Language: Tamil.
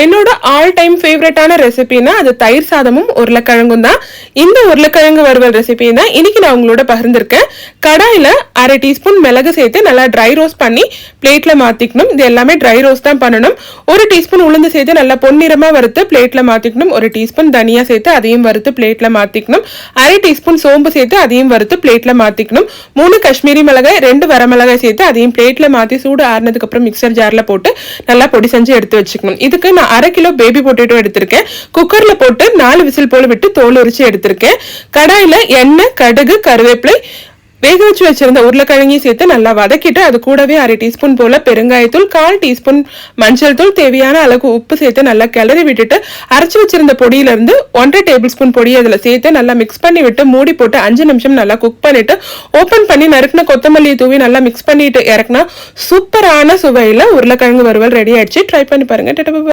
என்னோட ஆல் டைம் ஃபேவரட்டான ரெசிபினா அது தயிர் சாதமும் உருளைக்கிழங்கும் தான். இந்த உருளைக்கிழங்கு வறுவல் ரெசிபி தான் இன்னைக்கு நான் உங்களோட பகிர்ந்திருக்கேன். கடாயில 1/2 டீஸ்பூன் மிளகு சேர்த்து நல்லா ட்ரை ரோஸ்ட் பண்ணி பிளேட்ல மாத்திக்கணும். இது எல்லாமே ட்ரை ரோஸ்ட் தான் பண்ணணும். 1 டீஸ்பூன் உளுந்து சேர்த்து நல்லா பொன்னிறமா வறுத்து பிளேட்ல மாத்திக்கணும். 1 டீஸ்பூன் தனியா சேர்த்து அதையும் வறுத்து பிளேட்ல மாத்திக்கணும். 1/2 டீஸ்பூன் சோம்பு சேர்த்து அதையும் வறுத்து பிளேட்ல மாத்திக்கணும். 3 காஷ்மீரி மிளகாய் 2 வரமிளகாய் சேர்த்து அதையும் பிளேட்ல மாத்தி சூடு ஆறுனதுக்கு அப்புறம் மிக்சர் ஜார்ல போட்டு நல்லா பொடி செஞ்சு எடுத்து வச்சுக்கணும். இதுக்கு நான் 1/2 கிலோ பேபி பொட்டேட்டோ எடுத்திருக்கேன். குக்கர்ல போட்டு 4 விசில் போல விட்டு தோல் உரிச்சு எடுத்திருக்கேன். கடாயில எண்ணெய், கடுகு, கருவேப்பிலை, வேக வச்சு வச்சிருந்த உருளைக்கிழங்கையும் சேர்த்து நல்லா வதக்கிட்டு அது கூடவே 1/2 டீஸ்பூன் போல பெருங்காயத்தூள், 1/4 டீஸ்பூன் மஞ்சள் தூள், தேவையான அளவுக்கு உப்பு சேர்த்து நல்லா கிளறி விட்டுட்டு அரைச்சு வச்சிருந்த பொடியில இருந்து 1/2 டேபிள் ஸ்பூன் பொடி அதுல சேர்த்து நல்லா மிக்ஸ் பண்ணி விட்டு மூடி போட்டு 5 நிமிஷம் நல்லா குக் பண்ணிட்டு ஓபன் பண்ணி நறுக்கின கொத்தமல்லியை தூவி நல்லா மிக்ஸ் பண்ணிட்டு இறக்குனா சூப்பரான சுவையில உருளைக்கிழங்கு வறுவல் ரெடி ஆயிடுச்சு. ட்ரை பண்ணி பாருங்க.